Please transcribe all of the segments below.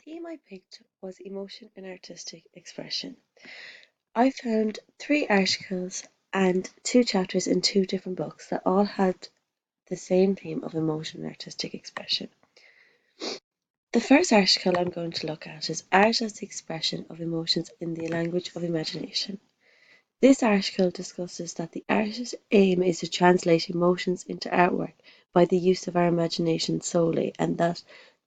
theme I picked was emotion and artistic expression. I found three articles and two chapters in two different books that all had the same theme of emotion and artistic expression. The first article I'm going to look at is Art as the Expression of Emotions in the Language of Imagination. This article discusses that the artist's aim is to translate emotions into artwork by the use of our imagination solely, and that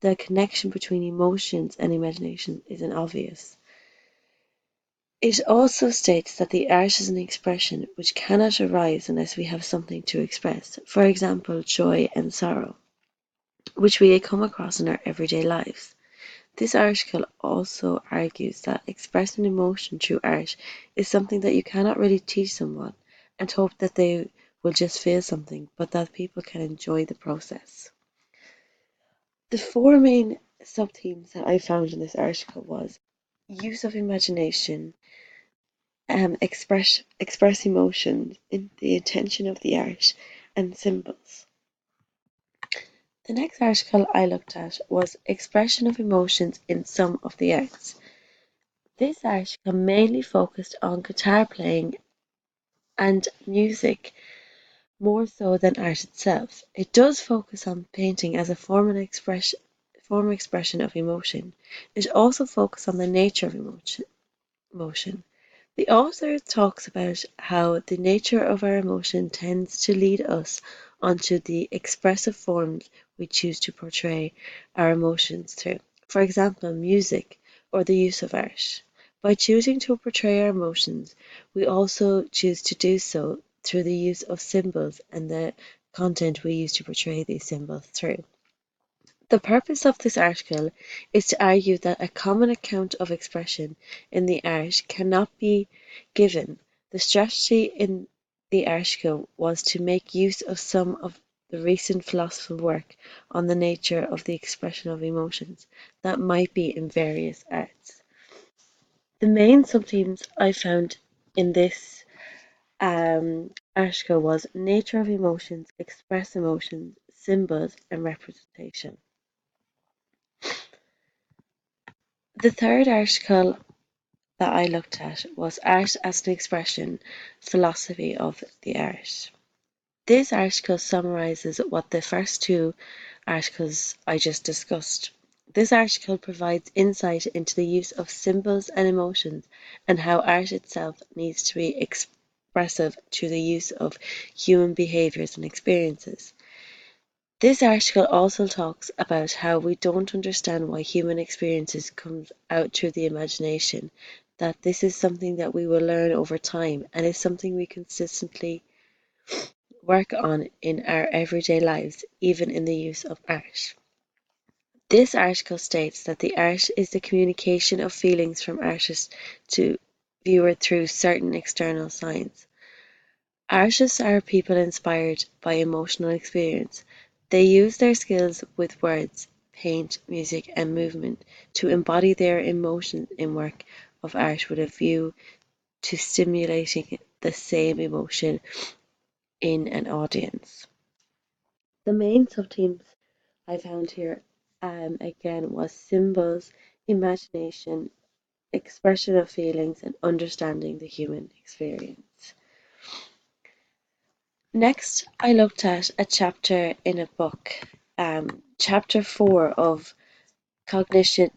the connection between emotions and imagination isn't obvious. It also states that the art is an expression which cannot arise unless we have something to express, for example, joy and sorrow, which we come across in our everyday lives. This article also argues that expressing emotion through art is something that you cannot really teach someone and hope that they will just feel something, but that people can enjoy the process. The four main sub-themes that I found in this article was use of imagination, express emotions in the intention of the art, and symbols. The next article I looked at was expression of emotions in some of the arts. This article mainly focused on guitar playing and music more so than art itself. It does focus on painting as a form expression of emotion. It also focuses on the nature of emotion. The author talks about how the nature of our emotion tends to lead us onto the expressive forms we choose to portray our emotions through. For example, music or the use of art. By choosing to portray our emotions, we also choose to do so through the use of symbols and the content we use to portray these symbols through. The purpose of this article is to argue that a common account of expression in the art cannot be given. The strategy in the article was to make use of some of the recent philosophical work on the nature of the expression of emotions that might be in various arts. The main subthemes I found in this article was nature of emotions, express emotions, symbols, and representation. The third article that I looked at was Art as an Expression, Philosophy of the Art. This article summarises what the first two articles I just discussed. This article provides insight into the use of symbols and emotions and how art itself needs to be expressive through the use of human behaviours and experiences. This article also talks about how we don't understand why human experiences come out through the imagination, that this is something that we will learn over time and is something we consistently work on in our everyday lives, even in the use of art. This article states that the art is the communication of feelings from artist to viewer through certain external signs. Artists are people inspired by emotional experience. They use their skills with words, paint, music, and movement to embody their emotions in work of art with a view to stimulating the same emotion in an audience. The main subthemes I found here again was symbols, imagination, expression of feelings, and understanding the human experience. Next, I looked at a chapter in a book, chapter 4 of Cognition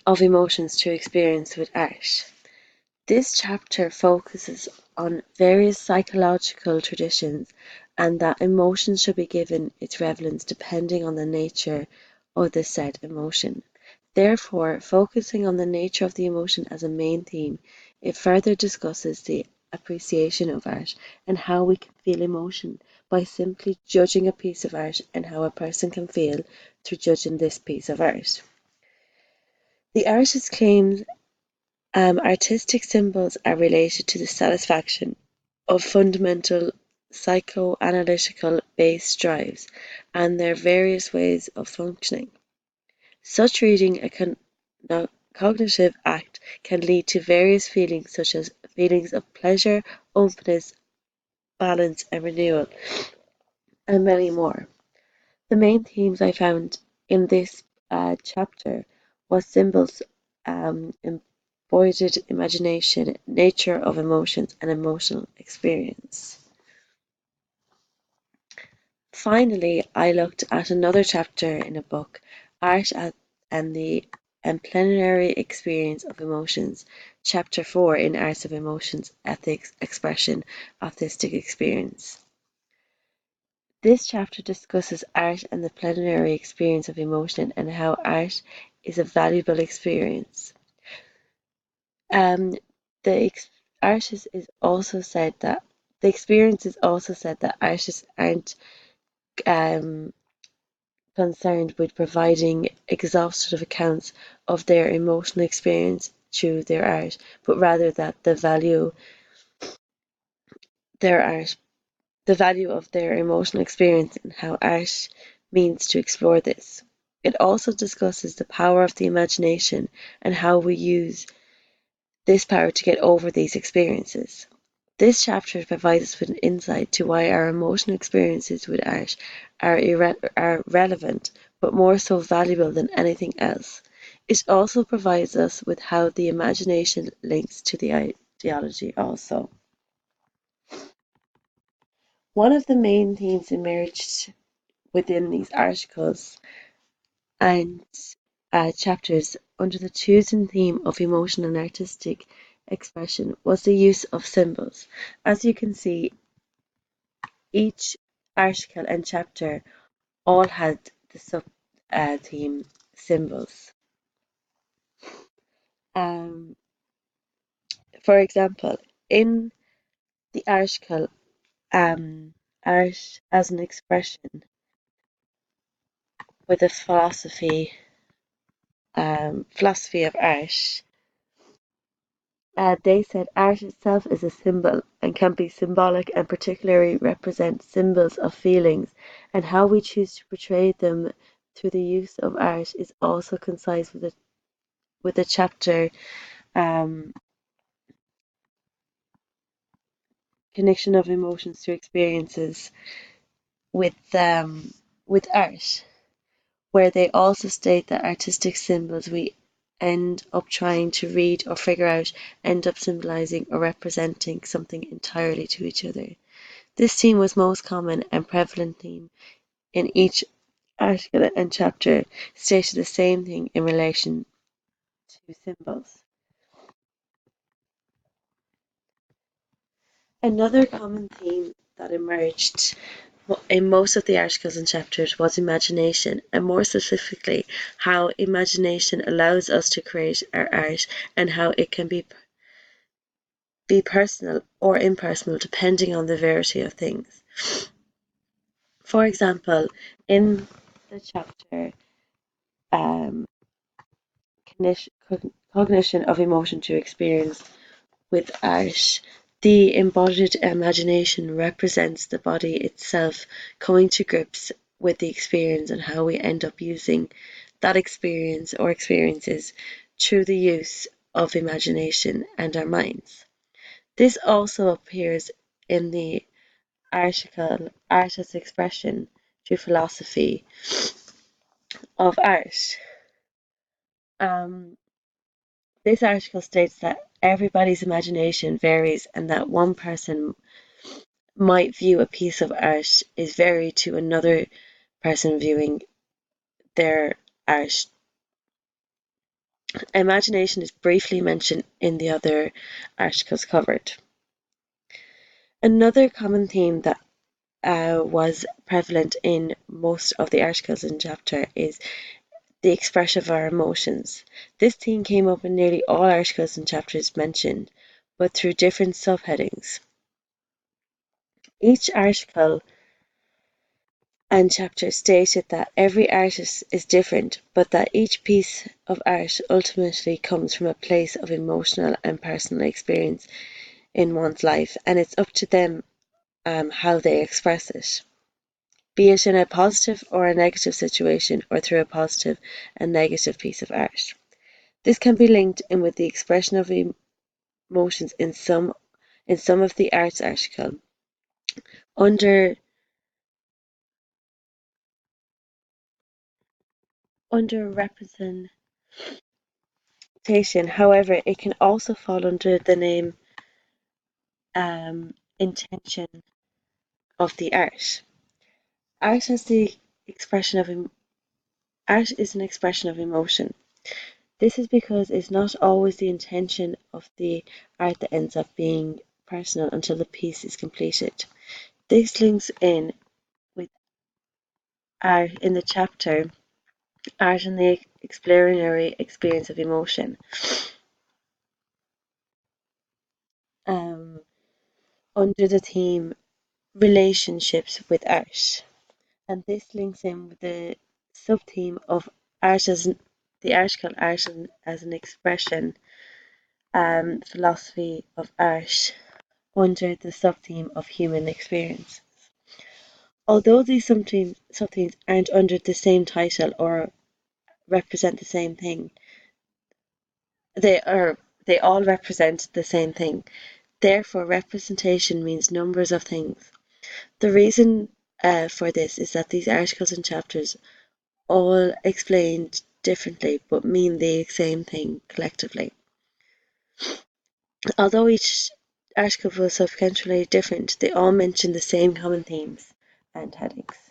of Emotions through Experience with Art. This chapter focuses on various psychological traditions and that emotions should be given its relevance depending on the nature of the said emotion. Therefore, focusing on the nature of the emotion as a main theme, it further discusses the appreciation of art and how we can feel emotion by simply judging a piece of art and how a person can feel through judging this piece of art. The artist claims artistic symbols are related to the satisfaction of fundamental psychoanalytical based drives and their various ways of functioning. Such reading a cognitive act can lead to various feelings such as feelings of pleasure, openness, balance and renewal, and many more. The main themes I found in this chapter was symbols, embodied imagination, nature of emotions, and emotional experience. Finally, I looked at another chapter in a book, Art and the Plenary Experience of Emotions, Chapter 4 in Arts of Emotions, Ethics, Expression, Artistic Experience. This chapter discusses art and the plenary experience of emotion and how art is a valuable experience. The artist is also said that the experience is also said that artists aren't um, concerned with providing exhaustive accounts of their emotional experience through their art, but rather that their art, the value of their emotional experience and how art means to explore this. It also discusses the power of the imagination and how we use this power to get over these experiences. This chapter provides us with an insight to why our emotional experiences with art are relevant, but more so valuable than anything else. It also provides us with how the imagination links to the ideology also. One of the main themes emerged within these articles and chapters under the chosen theme of emotion and artistic expression was the use of symbols. As you can see, each article and chapter all had the sub theme symbols. Um, for example, in the article art as an expression with a philosophy of art. They said art itself is a symbol and can be symbolic and particularly represent symbols of feelings, and how we choose to portray them through the use of art is also concise with the chapter um, connection of emotions to experiences with art, where they also state that artistic symbols we end up trying to read or figure out end up symbolizing or representing something entirely to each other. This theme was most common and prevalent theme in each article and chapter stated the same thing in relation to symbols. Another common theme that emerged in most of the articles and chapters was imagination, and more specifically, how imagination allows us to create our art and how it can be personal or impersonal depending on the variety of things. For example, in the chapter um, cognition of emotion to experience with art, the embodied imagination represents the body itself coming to grips with the experience and how we end up using that experience or experiences through the use of imagination and our minds. This also appears in the article Art as Expression through Philosophy of Art. Um, this article states that everybody's imagination varies and that one person might view a piece of art is very to another person viewing their art. Imagination is briefly mentioned in the other articles covered. Another common theme that was prevalent in most of the articles in chapter is the expression of our emotions. This theme came up in nearly all articles and chapters mentioned, but through different subheadings. Each article and chapter stated that every artist is different, but that each piece of art ultimately comes from a place of emotional and personal experience in one's life, and it's up to them how they express it, be it in a positive or a negative situation or through a positive and negative piece of art. This can be linked in with the expression of emotions in some of the arts article. Under representation However, it can also fall under the name intention of the art. Art has the expression of art is an expression of emotion. This is because it's not always the intention of the art that ends up being personal until the piece is completed. This links in with art in the chapter Art and the Explanatory Experience of Emotion, um, under the theme Relationships with Art. And this links in with the sub-theme of art as the article art as an expression, philosophy of art, under the sub-theme of human experience. Although these sub-themes aren't under the same title or represent the same thing, they are they all represent the same thing. Therefore, representation means numbers of things. The reason for this is that these articles and chapters all explained differently but mean the same thing collectively. Although each article was substantially different, they all mention the same common themes and headings.